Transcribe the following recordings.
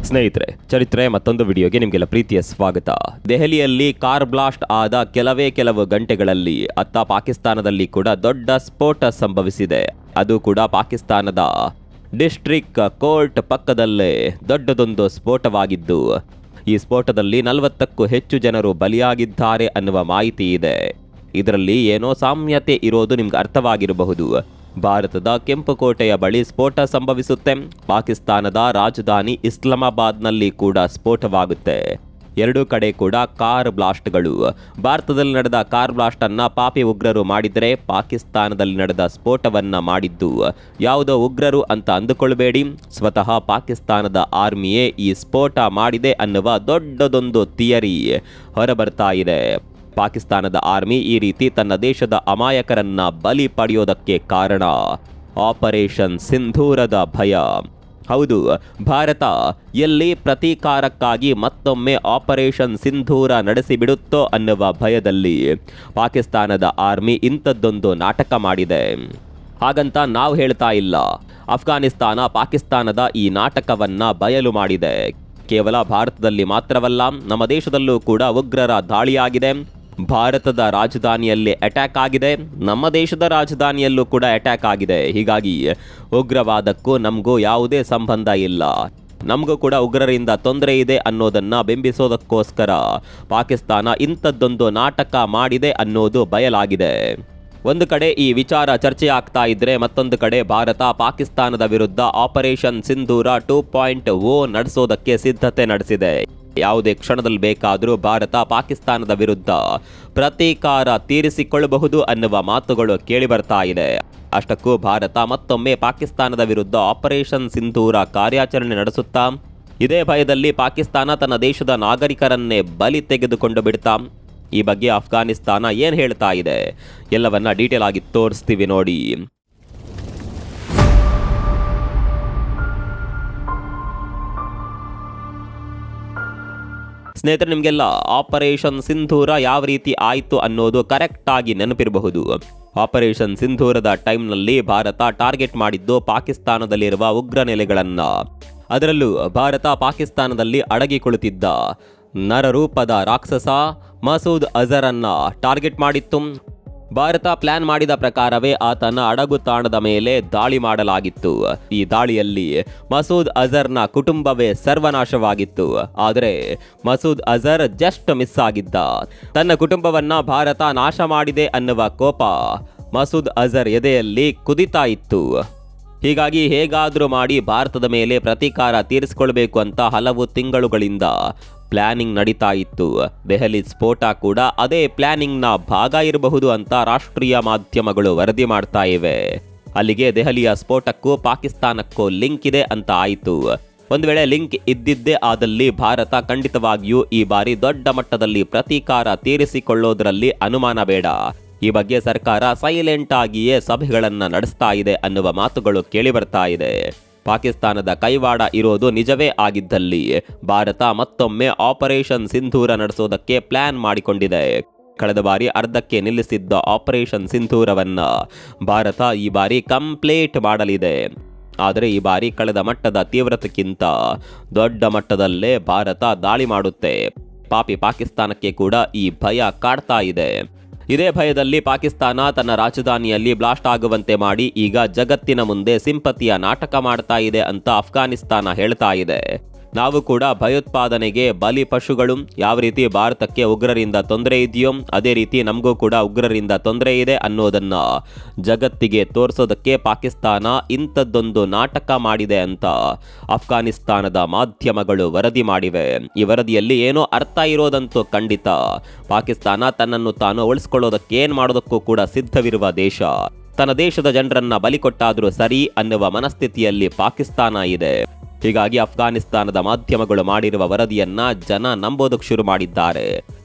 ಸ್ನೇಹಿತರೆ, ಚರಿತ್ರೆ ಮತ್ತೊಂದು ವಿಡಿಯೋಗೆ ನಿಮಗೆಲ್ಲ ಪ್ರೀತಿಯ ಸ್ವಾಗತ. ದೆಹಲಿಯಲ್ಲಿ ಕಾರ್ ಬ್ಲಾಸ್ಟ್ ಆದ ಕೆಲವು ಗಂಟೆಗಳಲ್ಲಿ ಅತ್ತ ಪಾಕಿಸ್ತಾನದಲ್ಲಿ ಕೂಡ ದೊಡ್ಡ ಸ್ಫೋಟ ಸಂಭವಿಸಿದೆ. ಅದು ಕೂಡ ಪಾಕಿಸ್ತಾನದ ಡಿಸ್ಟ್ರಿಕ್ಟ್ ಕೋರ್ಟ್ ಪಕ್ಕದಲ್ಲೇ ದೊಡ್ಡದೊಂದು ಸ್ಫೋಟವಾಗಿದ್ದು, ಈ ಸ್ಫೋಟದಲ್ಲಿ 40ಕ್ಕೂ ಹೆಚ್ಚು ಜನರು ಬಲಿಯಾಗಿದ್ದಾರೆ ಅನ್ನುವ ಮಾಹಿತಿ ಇದೆ. ಇದರಲ್ಲಿ ಏನೋ ಸಾಮ್ಯತೆ ಇರೋದು ನಿಮ್ಗೆ ಅರ್ಥವಾಗಿರಬಹುದು. ಭಾರತದ ಕೆಂಪುಕೋಟೆಯ ಬಳಿ ಸ್ಫೋಟ ಸಂಭವಿಸುತ್ತೆ. ಪಾಕಿಸ್ತಾನದ ರಾಜಧಾನಿ ಇಸ್ಲಾಮಾಬಾದ್ನಲ್ಲಿ ಕೂಡ ಸ್ಫೋಟವಾಗುತ್ತೆ. ಎರಡೂ ಕಡೆ ಕೂಡ ಕಾರ್ ಬ್ಲಾಸ್ಟ್ಗಳು. ಭಾರತದಲ್ಲಿ ನಡೆದ ಕಾರ್ ಬ್ಲಾಸ್ಟ್ ಅನ್ನ ಪಾಪಿ ಉಗ್ರರು ಮಾಡಿದರೆ, ಪಾಕಿಸ್ತಾನದಲ್ಲಿ ನಡೆದ ಸ್ಫೋಟವನ್ನ ಮಾಡಿದ್ದು ಯಾವುದೋ ಉಗ್ರರು ಅಂತ ಅಂದುಕೊಳ್ಬೇಡಿ. ಸ್ವತಃ ಪಾಕಿಸ್ತಾನದ ಆರ್ಮಿಯೇ ಈ ಸ್ಫೋಟ ಮಾಡಿದೆ ಅನ್ನುವ ದೊಡ್ಡದೊಂದು ಥಿಯರಿ ಹೊರಬರ್ತಾ ಇದೆ. ಪಾಕಿಸ್ತಾನದ ಆರ್ಮಿ ಈ ರೀತಿ ತನ್ನ ದೇಶದ ಅಮಾಯಕರನ್ನ ಬಲಿ ಪಡೆಯೋದಕ್ಕೆ ಕಾರಣ ಆಪರೇಷನ್ ಸಿಂಧೂರದ ಭಯ. ಹೌದು, ಭಾರತ ಎಲ್ಲಿ ಪ್ರತೀಕಾರಕ್ಕಾಗಿ ಮತ್ತೊಮ್ಮೆ ಆಪರೇಷನ್ ಸಿಂಧೂರ ನಡೆಸಿಬಿಡುತ್ತೋ ಅನ್ನುವ ಭಯದಲ್ಲಿ ಪಾಕಿಸ್ತಾನದ ಆರ್ಮಿ ಇಂಥದ್ದೊಂದು ನಾಟಕ ಮಾಡಿದೆ. ಹಾಗಂತ ನಾವು ಹೇಳ್ತಾ ಇಲ್ಲ. ಅಫ್ಘಾನಿಸ್ತಾನ ಪಾಕಿಸ್ತಾನದ ಈ ನಾಟಕವನ್ನ ಬಯಲು ಮಾಡಿದೆ. ಕೇವಲ ಭಾರತದಲ್ಲಿ ಮಾತ್ರವಲ್ಲ, ನಮ್ಮ ದೇಶದಲ್ಲೂ ಕೂಡ ಉಗ್ರರ ದಾಳಿಯಾಗಿದೆ. ಭಾರತದ ರಾಜಧಾನಿಯಲ್ಲಿ ಅಟ್ಯಾಕ್ ಆಗಿದೆ, ನಮ್ಮ ದೇಶದ ರಾಜಧಾನಿಯಲ್ಲೂ ಕೂಡ ಅಟ್ಯಾಕ್ ಆಗಿದೆ. ಹೀಗಾಗಿ ಉಗ್ರವಾದಕ್ಕೂ ನಮಗೂ ಯಾವುದೇ ಸಂಬಂಧ ಇಲ್ಲ. ನಮಗೂ ಕೂಡ ಉಗ್ರರಿಂದ ತೊಂದರೆ ಇದೆ ಅನ್ನೋದನ್ನ ಬಿಂಬಿಸೋದಕ್ಕೋಸ್ಕರ ಪಾಕಿಸ್ತಾನ ಇಂಥದ್ದೊಂದು ನಾಟಕ ಮಾಡಿದೆ ಅನ್ನೋದು ಬಯಲಾಗಿದೆ. ಒಂದು ಕಡೆ ಈ ವಿಚಾರ ಚರ್ಚೆ ಆಗ್ತಾ ಇದ್ರೆ, ಮತ್ತೊಂದು ಕಡೆ ಭಾರತ ಪಾಕಿಸ್ತಾನದ ವಿರುದ್ಧ ಆಪರೇಷನ್ ಸಿಂಧೂರ 2.0 ನಡೆಸೋದಕ್ಕೆ ಸಿದ್ಧತೆ ನಡೆಸಿದೆ. ಯಾವುದೇ ಕ್ಷಣದಲ್ಲಿ ಬೇಕಾದರೂ ಭಾರತ ಪಾಕಿಸ್ತಾನದ ವಿರುದ್ಧ ಪ್ರತೀಕಾರ ತೀರಿಸಿಕೊಳ್ಳಬಹುದು ಅನ್ನುವ ಮಾತುಗಳು ಕೇಳಿ ಬರ್ತಾ ಇದೆ. ಅಷ್ಟಕ್ಕೂ ಭಾರತ ಮತ್ತೊಮ್ಮೆ ಪಾಕಿಸ್ತಾನದ ವಿರುದ್ಧ ಆಪರೇಷನ್ ಸಿಂಧೂರ ಕಾರ್ಯಾಚರಣೆ ನಡೆಸುತ್ತಾ, ಇದೇ ಭಯದಲ್ಲಿ ಪಾಕಿಸ್ತಾನ ತನ್ನ ದೇಶದ ನಾಗರಿಕರನ್ನೇ ಬಲಿ ತೆಗೆದುಕೊಂಡು ಬಿಡ್ತಾ. ಈ ಬಗ್ಗೆ ಅಫ್ಘಾನಿಸ್ತಾನ ಏನ್ ಹೇಳ್ತಾ ಇದೆ ಎಲ್ಲವನ್ನ ಡೀಟೇಲ್ ಆಗಿ ತೋರಿಸ್ತೀವಿ ನೋಡಿ. ಸ್ನೇಹಿತರೆ, ನಿಮಗೆಲ್ಲ ಆಪರೇಷನ್ ಸಿಂಧೂರ ಯಾವ ರೀತಿ ಆಯಿತು ಅನ್ನೋದು ಕರೆಕ್ಟ್ ಆಗಿ ನೆನಪಿರಬಹುದು. ಆಪರೇಷನ್ ಸಿಂಧೂರದ ಟೈಮ್ನಲ್ಲಿ ಭಾರತ ಟಾರ್ಗೆಟ್ ಮಾಡಿದ್ದು ಪಾಕಿಸ್ತಾನದಲ್ಲಿರುವ ಉಗ್ರ ನೆಲೆಗಳನ್ನ. ಅದರಲ್ಲೂ ಭಾರತ ಪಾಕಿಸ್ತಾನದಲ್ಲಿ ಅಡಗಿ ಕುಳಿತಿದ್ದ ನರರೂಪದ ರಾಕ್ಷಸ ಮಸೂದ್ ಅಜರನ್ನ ಟಾರ್ಗೆಟ್ ಮಾಡಿತ್ತು. ಭಾರತ ಪ್ಲಾನ್ ಮಾಡಿದ ಪ್ರಕಾರವೇ ಆತನ ಅಡಗು ತಾಣದ ಮೇಲೆ ದಾಳಿ ಮಾಡಲಾಗಿತ್ತು. ಈ ದಾಳಿಯಲ್ಲಿ ಮಸೂದ್ ಅಜರ್ನ ಕುಟುಂಬವೇ ಸರ್ವನಾಶವಾಗಿತ್ತು. ಆದರೆ ಮಸೂದ್ ಅಜರ್ ಜಸ್ಟ್ ಮಿಸ್ ಆಗಿದ್ದ. ತನ್ನ ಕುಟುಂಬವನ್ನ ಭಾರತ ನಾಶ ಮಾಡಿದೆ ಅನ್ನುವ ಕೋಪ ಮಸೂದ್ ಅಜರ್ ಎದೆಯಲ್ಲಿ ಕುದಿತಾ ಇತ್ತು. ಹೀಗಾಗಿ ಹೇಗಾದರೂ ಮಾಡಿ ಭಾರತದ ಮೇಲೆ ಪ್ರತೀಕಾರ ತೀರಿಸಿಕೊಳ್ಬೇಕು ಅಂತ ಹಲವು ತಿಂಗಳುಗಳಿಂದ ಪ್ಲಾನಿಂಗ್ ನಡೀತಾ ಇತ್ತು. ದೆಹಲಿ ಸ್ಫೋಟ ಕೂಡ ಅದೇ ಪ್ಲಾನಿಂಗ್ನ ಭಾಗ ಇರಬಹುದು ಅಂತ ರಾಷ್ಟ್ರೀಯ ಮಾಧ್ಯಮಗಳು ವರದಿ ಮಾಡ್ತಾ ಇವೆ. ಅಲ್ಲಿಗೆ ದೆಹಲಿಯ ಸ್ಫೋಟಕ್ಕೂ ಪಾಕಿಸ್ತಾನಕ್ಕೂ ಲಿಂಕ್ ಇದೆ ಅಂತ ಆಯಿತು. ಒಂದು ವೇಳೆ ಲಿಂಕ್ ಇದ್ದಿದ್ದೇ ಆದಲ್ಲಿ ಭಾರತ ಖಂಡಿತವಾಗಿಯೂ ಈ ಬಾರಿ ದೊಡ್ಡ ಮಟ್ಟದಲ್ಲಿ ಪ್ರತೀಕಾರ ತೀರಿಸಿಕೊಳ್ಳೋದ್ರಲ್ಲಿ ಅನುಮಾನ ಬೇಡ. ಈ ಬಗ್ಗೆ ಸರ್ಕಾರ ಸೈಲೆಂಟ್ ಆಗಿಯೇ ಸಭೆಗಳನ್ನ ನಡೆಸ್ತಾ ಇದೆ ಅನ್ನುವ ಮಾತುಗಳು ಕೇಳಿ ಬರ್ತಾ ಇದೆ. ಪಾಕಿಸ್ತಾನದ ಕೈವಾಡ ಇರೋದು ನಿಜವೇ ಆಗಿದ್ದಲ್ಲಿ ಭಾರತ ಮತ್ತೊಮ್ಮೆ ಆಪರೇಷನ್ ಸಿಂಧೂರ ನಡೆಸೋದಕ್ಕೆ ಪ್ಲಾನ್ ಮಾಡಿಕೊಂಡಿದೆ. ಕಳೆದ ಬಾರಿ ಅರ್ಧಕ್ಕೆ ನಿಲ್ಲಿಸಿದ್ದ ಆಪರೇಷನ್ ಸಿಂಧೂರವನ್ನ ಭಾರತ ಈ ಬಾರಿ ಕಂಪ್ಲೀಟ್ ಮಾಡಲಿದೆ. ಆದರೆ ಈ ಬಾರಿ ಕಳೆದ ಮಟ್ಟದ ತೀವ್ರತೆಗಿಂತ ದೊಡ್ಡ ಮಟ್ಟದಲ್ಲೇ ಭಾರತ ದಾಳಿ ಮಾಡುತ್ತೆ. ಪಾಪಿ ಪಾಕಿಸ್ತಾನಕ್ಕೆ ಕೂಡ ಈ ಭಯ ಕಾಡ್ತಾ ಇದೆ. ಇದೇ ಭಯದಲ್ಲಿ ಪಾಕಿಸ್ತಾನ ತನ್ನ ರಾಜಧಾನಿಯಲ್ಲಿ ಬ್ಲಾಸ್ಟ್ ಆಗುವಂತೆ ಮಾಡಿ ಈಗ ಜಗತ್ತಿನ ಮುಂದೆ ಸಿಂಪತಿಯ ನಾಟಕ ಮಾಡ್ತಾ ಇದೆ ಅಂತ ಅಫ್ಘಾನಿಸ್ತಾನ ಹೇಳ್ತಾ ಇದೆ. ನಾವು ಕೂಡ ಭಯೋತ್ಪಾದನೆಗೆ ಬಲಿ ಪಶುಗಳು. ಯಾವ ರೀತಿ ಭಾರತಕ್ಕೆ ಉಗ್ರರಿಂದ ತೊಂದರೆ ಇದೆಯೋ ಅದೇ ರೀತಿ ನಮಗೂ ಕೂಡ ಉಗ್ರರಿಂದ ತೊಂದರೆ ಇದೆ ಅನ್ನೋದನ್ನ ಜಗತ್ತಿಗೆ ತೋರಿಸೋದಕ್ಕೆ ಪಾಕಿಸ್ತಾನ ಇಂಥದ್ದೊಂದು ನಾಟಕ ಮಾಡಿದೆ ಅಂತ ಅಫ್ಘಾನಿಸ್ತಾನದ ಮಾಧ್ಯಮಗಳು ವರದಿ ಮಾಡಿವೆ. ಈ ವರದಿಯಲ್ಲಿ ಏನೋ ಅರ್ಥ ಇರೋದಂತೂ ಖಂಡಿತ. ಪಾಕಿಸ್ತಾನ ತನ್ನನ್ನು ತಾನು ಉಳಿಸ್ಕೊಳ್ಳೋದಕ್ಕೆ ಏನ್ ಮಾಡೋದಕ್ಕೂ ಕೂಡ ಸಿದ್ಧವಿರುವ ದೇಶ. ತನ್ನ ದೇಶದ ಜನರನ್ನ ಬಲಿ ಕೊಟ್ಟಾದ್ರೂ ಸರಿ ಅನ್ನುವ ಮನಸ್ಥಿತಿಯಲ್ಲಿ ಪಾಕಿಸ್ತಾನ ಇದೆ. ಹೀಗಾಗಿ ಅಫ್ಘಾನಿಸ್ತಾನದ ಮಾಧ್ಯಮಗಳು ಮಾಡಿರುವ ವರದಿಯನ್ನ ಜನ ನಂಬೋದಕ್ಕೆ ಶುರು ಮಾಡಿದ್ದಾರೆ.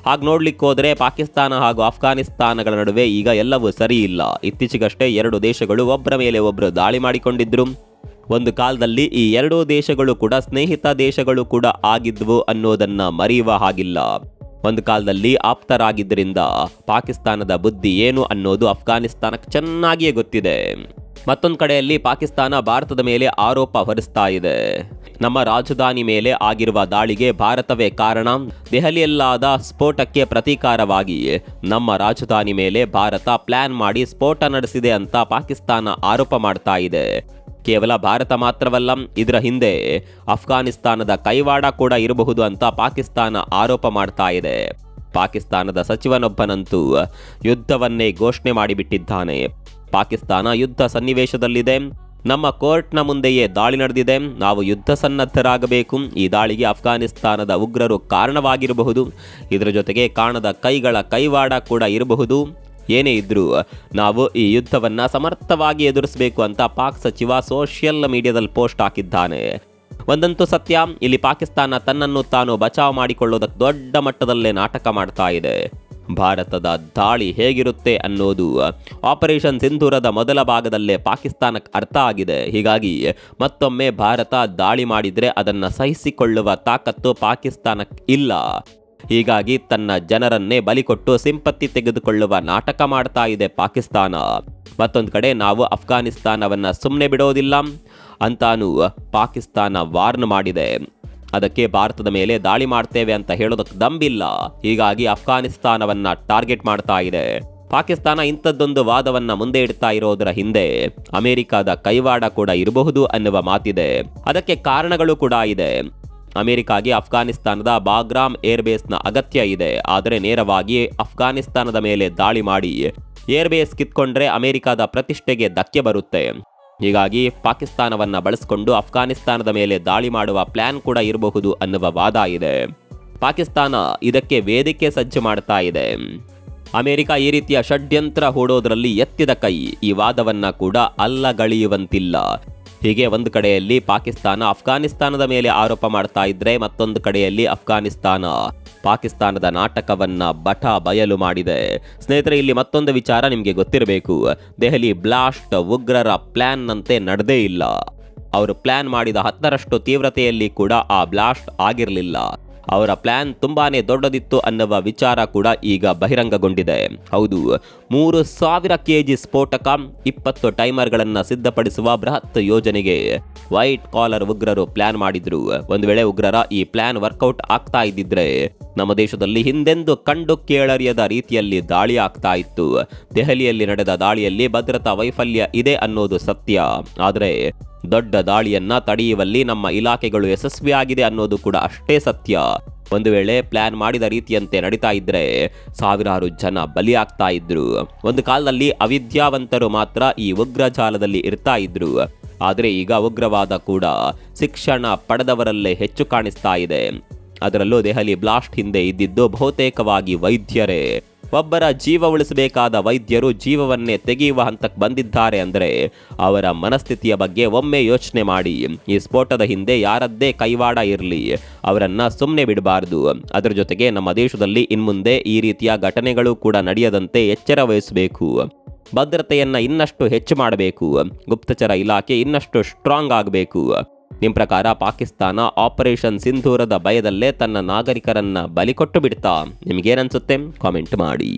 ಹಾಗೆ ನೋಡ್ಲಿಕ್ಕೆ ಹೋದ್ರೆ ಪಾಕಿಸ್ತಾನ ಹಾಗೂ ಅಫ್ಘಾನಿಸ್ತಾನಗಳ ನಡುವೆ ಈಗ ಎಲ್ಲವೂ ಸರಿ ಇಲ್ಲ. ಇತ್ತೀಚೆಗಷ್ಟೇ ಎರಡು ದೇಶಗಳು ಒಬ್ಬರ ಮೇಲೆ ಒಬ್ಬರು ದಾಳಿ ಮಾಡಿಕೊಂಡಿದ್ರು. ಒಂದು ಕಾಲದಲ್ಲಿ ಈ ಎರಡೂ ದೇಶಗಳು ಕೂಡ ಸ್ನೇಹಿತ ದೇಶಗಳು ಕೂಡ ಆಗಿದ್ವು ಅನ್ನೋದನ್ನ ಮರೆಯುವ ಹಾಗಿಲ್ಲ. ಒಂದು ಕಾಲದಲ್ಲಿ ಆಪ್ತರಾಗಿದ್ದರಿಂದ ಪಾಕಿಸ್ತಾನದ ಬುದ್ಧಿ ಏನು ಅನ್ನೋದು ಅಫ್ಘಾನಿಸ್ತಾನಕ್ಕೆ ಚೆನ್ನಾಗಿಯೇ ಗೊತ್ತಿದೆ. ಮತ್ತೊಂದು ಕಡೆಯಲ್ಲಿ ಪಾಕಿಸ್ತಾನ ಭಾರತದ ಮೇಲೆ ಆರೋಪ ಹೊರಿಸ್ತಾ ಇದೆ. ನಮ್ಮ ರಾಜಧಾನಿ ಮೇಲೆ ಆಗಿರುವ ದಾಳಿಗೆ ಭಾರತವೇ ಕಾರಣ. ದೆಹಲಿಯಲ್ಲಾದ ಸ್ಫೋಟಕ್ಕೆ ಪ್ರತೀಕಾರವಾಗಿ ನಮ್ಮ ರಾಜಧಾನಿ ಮೇಲೆ ಭಾರತ ಪ್ಲಾನ್ ಮಾಡಿ ಸ್ಫೋಟ ನಡೆಸಿದೆ ಅಂತ ಪಾಕಿಸ್ತಾನ ಆರೋಪ ಮಾಡ್ತಾ ಇದೆ. ಕೇವಲ ಭಾರತ ಮಾತ್ರವಲ್ಲ, ಇದರ ಹಿಂದೆ ಅಫ್ಘಾನಿಸ್ತಾನದ ಕೈವಾಡ ಕೂಡ ಇರಬಹುದು ಅಂತ ಪಾಕಿಸ್ತಾನ ಆರೋಪ ಮಾಡ್ತಾ ಇದೆ. ಪಾಕಿಸ್ತಾನದ ಸಚಿವನೊಬ್ಬನಂತೂ ಯುದ್ಧವನ್ನೇ ಘೋಷಣೆ ಮಾಡಿಬಿಟ್ಟಿದ್ದಾನೆ. ಪಾಕಿಸ್ತಾನ ಯುದ್ಧ ಸನ್ನಿವೇಶದಲ್ಲಿದೆ, ನಮ್ಮ ಕೋರ್ಟ್ನ ಮುಂದೆಯೇ ದಾಳಿ ನಡೆದಿದೆ, ನಾವು ಯುದ್ಧ ಸನ್ನದ್ಧರಾಗಬೇಕು, ಈ ದಾಳಿಗೆ ಅಫ್ಘಾನಿಸ್ತಾನದ ಉಗ್ರರು ಕಾರಣವಾಗಿರಬಹುದು, ಇದರ ಜೊತೆಗೆ ಕಾಣದ ಕೈಗಳ ಕೈವಾಡ ಕೂಡ ಇರಬಹುದು, ಏನೇ ಇದ್ರೂ ನಾವು ಈ ಯುದ್ಧವನ್ನ ಸಮರ್ಥವಾಗಿ ಎದುರಿಸಬೇಕು ಅಂತ ಪಾಕ್ ಸಚಿವ ಸೋಷಿಯಲ್ ಮೀಡಿಯಾದಲ್ಲಿ ಪೋಸ್ಟ್ ಹಾಕಿದ್ದಾನೆ. ಒಂದಂತೂ ಸತ್ಯ, ಇಲ್ಲಿ ಪಾಕಿಸ್ತಾನ ತನ್ನನ್ನು ತಾನು ಬಚಾವ್ ಮಾಡಿಕೊಳ್ಳೋದಕ್ಕೆ ದೊಡ್ಡ ಮಟ್ಟದಲ್ಲೇ ನಾಟಕ ಮಾಡ್ತಾ ಇದೆ. ಭಾರತದ ದಾಳಿ ಹೇಗಿರುತ್ತೆ ಅನ್ನೋದು ಆಪರೇಷನ್ ಸಿಂಧೂರದ ಮೊದಲ ಭಾಗದಲ್ಲೇ ಪಾಕಿಸ್ತಾನಕ್ಕೆ ಅರ್ಥ ಆಗಿದೆ. ಹೀಗಾಗಿ ಮತ್ತೊಮ್ಮೆ ಭಾರತ ದಾಳಿ ಮಾಡಿದರೆ ಅದನ್ನು ಸಹಿಸಿಕೊಳ್ಳುವ ತಾಕತ್ತು ಪಾಕಿಸ್ತಾನಕ್ಕೆ ಇಲ್ಲ. ಹೀಗಾಗಿ ತನ್ನ ಜನರನ್ನೇ ಬಲಿಕೊಟ್ಟು ಸಿಂಪತ್ತಿ ತೆಗೆದುಕೊಳ್ಳುವ ನಾಟಕ ಮಾಡ್ತಾ ಇದೆ ಪಾಕಿಸ್ತಾನ. ಮತ್ತೊಂದು ಕಡೆ ನಾವು ಅಫ್ಘಾನಿಸ್ತಾನವನ್ನು ಸುಮ್ಮನೆ ಬಿಡೋದಿಲ್ಲ ಅಂತಾನೂ ಪಾಕಿಸ್ತಾನ ವಾರ್ನ್ ಮಾಡಿದೆ. ಅದಕ್ಕೆ ಭಾರತದ ಮೇಲೆ ದಾಳಿ ಮಾಡ್ತೇವೆ ಅಂತ ಹೇಳೋದಕ್ಕೆ ದಂಬಿಲ್ಲ. ಹೀಗಾಗಿ ಅಫ್ಘಾನಿಸ್ತಾನವನ್ನ ಟಾರ್ಗೆಟ್ ಮಾಡ್ತಾ ಇದೆ. ಪಾಕಿಸ್ತಾನ ಇಂಥದ್ದೊಂದು ವಾದವನ್ನ ಮುಂದೆ ಇಡ್ತಾ ಇರೋದರ ಹಿಂದೆ ಅಮೆರಿಕದ ಕೈವಾಡ ಕೂಡ ಇರಬಹುದು ಅನ್ನುವ ಮಾತಿದೆ. ಅದಕ್ಕೆ ಕಾರಣಗಳು ಕೂಡ ಇದೆ. ಅಮೆರಿಕಾಗೆ ಅಫ್ಘಾನಿಸ್ತಾನದ ಬಾಗ್ರಾಮ್ ಏರ್ಬೇಸ್ನ ಅಗತ್ಯ ಇದೆ. ಆದರೆ ನೇರವಾಗಿ ಅಫ್ಘಾನಿಸ್ತಾನದ ಮೇಲೆ ದಾಳಿ ಮಾಡಿ ಏರ್ಬೇಸ್ ಕಿತ್ಕೊಂಡ್ರೆ ಅಮೆರಿಕದ ಪ್ರತಿಷ್ಠೆಗೆ ಧಕ್ಕೆ ಬರುತ್ತೆ. ಹೀಗಾಗಿ ಪಾಕಿಸ್ತಾನವನ್ನ ಬಳಸಿಕೊಂಡು ಅಫ್ಘಾನಿಸ್ತಾನದ ಮೇಲೆ ದಾಳಿ ಮಾಡುವ ಪ್ಲಾನ್ ಕೂಡ ಇರಬಹುದು ಅನ್ನುವ ವಾದ ಇದೆ. ಪಾಕಿಸ್ತಾನ ಇದಕ್ಕೆ ವೇದಿಕೆ ಸಜ್ಜು ಮಾಡ್ತಾ ಇದೆ. ಅಮೆರಿಕ ಈ ರೀತಿಯ ಷಡ್ಯಂತ್ರ ಹೂಡೋದ್ರಲ್ಲಿ ಎತ್ತಿದ ಕೈ. ಈ ವಾದವನ್ನ ಕೂಡ ಅಲ್ಲಗಳೆಯುವಂತಿಲ್ಲ. ಹೀಗೆ ಒಂದು ಕಡೆಯಲ್ಲಿ ಪಾಕಿಸ್ತಾನ ಅಫ್ಘಾನಿಸ್ತಾನದ ಮೇಲೆ ಆರೋಪ ಮಾಡ್ತಾ ಇದ್ರೆ, ಮತ್ತೊಂದು ಕಡೆಯಲ್ಲಿ ಅಫ್ಘಾನಿಸ್ತಾನ ಪಾಕಿಸ್ತಾನದ ನಾಟಕವನ್ನ ಬಯಲು ಮಾಡಿದೆ. ಸ್ನೇಹಿತರೆ, ಇಲ್ಲಿ ಮತ್ತೊಂದು ವಿಚಾರ ನಿಮಗೆ ಗೊತ್ತಿರಬೇಕು. ದೆಹಲಿ ಬ್ಲಾಸ್ಟ್ ಉಗ್ರರ ಪ್ಲಾನ್ ನಂತೆ ನಡೆದೇ ಇಲ್ಲ. ಅವರು ಪ್ಲಾನ್ ಮಾಡಿದ 10ರಷ್ಟು ತೀವ್ರತೆಯಲ್ಲಿ ಕೂಡ ಆ ಬ್ಲಾಸ್ಟ್ ಆಗಿರಲಿಲ್ಲ. ಅವರ ಪ್ಲಾನ್ ತುಂಬಾನೇ ದೊಡ್ಡದಿತ್ತು ಅನ್ನುವ ವಿಚಾರ ಕೂಡ ಈಗ ಬಹಿರಂಗಗೊಂಡಿದೆ. ಹೌದು, 3000 kg ಸ್ಫೋಟಕ, 20 ಟೈಮರ್ಗಳನ್ನು ಸಿದ್ಧಪಡಿಸುವ ಬೃಹತ್ ಯೋಜನೆಗೆ ವೈಟ್ ಕಾಲರ್ ಉಗ್ರರು ಪ್ಲಾನ್ ಮಾಡಿದ್ರು. ಒಂದು ವೇಳೆ ಉಗ್ರರ ಈ ಪ್ಲಾನ್ ವರ್ಕೌಟ್ ಆಗ್ತಾ ಇದ್ದಿದ್ರೆ ನಮ್ಮ ದೇಶದಲ್ಲಿ ಹಿಂದೆಂದು ಕಂಡು ಕೇಳರಿಯದ ರೀತಿಯಲ್ಲಿ ದಾಳಿ ಆಗ್ತಾ ಇತ್ತು. ದೆಹಲಿಯಲ್ಲಿ ನಡೆದ ದಾಳಿಯಲ್ಲಿ ಭದ್ರತಾ ವೈಫಲ್ಯ ಇದೆ ಅನ್ನೋದು ಸತ್ಯ. ಆದರೆ ದೊಡ್ಡ ದಾಳಿಯನ್ನ ತಡೆಯುವಲ್ಲಿ ನಮ್ಮ ಇಲಾಖೆಗಳು ಯಶಸ್ವಿಯಾಗಿದೆ ಅನ್ನೋದು ಕೂಡ ಅಷ್ಟೇ ಸತ್ಯ. ಒಂದು ವೇಳೆ ಪ್ಲಾನ್ ಮಾಡಿದ ರೀತಿಯಂತೆ ನಡೀತಾ ಇದ್ರೆ ಸಾವಿರಾರು ಜನ ಬಲಿಯಾಗ್ತಾ ಇದ್ರು. ಒಂದು ಕಾಲದಲ್ಲಿ ಅವಿದ್ಯಾವಂತರು ಮಾತ್ರ ಈ ಉಗ್ರ ಜಾಲದಲ್ಲಿ ಇರ್ತಾ ಇದ್ರು. ಆದರೆ ಈಗ ಉಗ್ರವಾದ ಕೂಡ ಶಿಕ್ಷಣ ಪಡೆದವರಲ್ಲೇ ಹೆಚ್ಚು ಕಾಣಿಸ್ತಾ ಇದೆ. ಅದರಲ್ಲೂ ದೆಹಲಿ ಬ್ಲಾಸ್ಟ್ ಹಿಂದೆ ಇದ್ದಿದ್ದು ಬಹುತೇಕವಾಗಿ ವೈದ್ಯರೇ. ಒಬ್ಬರ ಜೀವ ಉಳಿಸಬೇಕಾದ ವೈದ್ಯರು ಜೀವವನ್ನೇ ತೆಗೆಯುವ ಹಂತಕ್ಕೆ ಬಂದಿದ್ದಾರೆ ಅಂದರೆ ಅವರ ಮನಸ್ಥಿತಿಯ ಬಗ್ಗೆ ಒಮ್ಮೆ ಯೋಚನೆ ಮಾಡಿ. ಈ ಸ್ಫೋಟದ ಹಿಂದೆ ಯಾರದ್ದೇ ಕೈವಾಡ ಇರಲಿ, ಅವರನ್ನ ಸುಮ್ಮನೆ ಬಿಡಬಾರ್ದು. ಅದರ ಜೊತೆಗೆ ನಮ್ಮ ದೇಶದಲ್ಲಿ ಇನ್ಮುಂದೆ ಈ ರೀತಿಯ ಘಟನೆಗಳು ಕೂಡ ನಡೆಯದಂತೆ ಎಚ್ಚರ ವಹಿಸಬೇಕು. ಭದ್ರತೆಯನ್ನ ಇನ್ನಷ್ಟು ಹೆಚ್ಚು ಮಾಡಬೇಕು. ಗುಪ್ತಚರ ಇಲಾಖೆ ಇನ್ನಷ್ಟು ಸ್ಟ್ರಾಂಗ್ ಆಗಬೇಕು. ನಿಮ್ಮ ಪ್ರಕಾರ ಪಾಕಿಸ್ತಾನ ಆಪರೇಷನ್ ಸಿಂಧೂರದ ಭಯದಲ್ಲೇ ತನ್ನ ನಾಗರಿಕರನ್ನ ಬಲಿಕೊಟ್ಟು ಬಿಡ್ತಾ? ನಿಮಗೇನನ್ಸುತ್ತೆ? ಕಾಮೆಂಟ್ ಮಾಡಿ.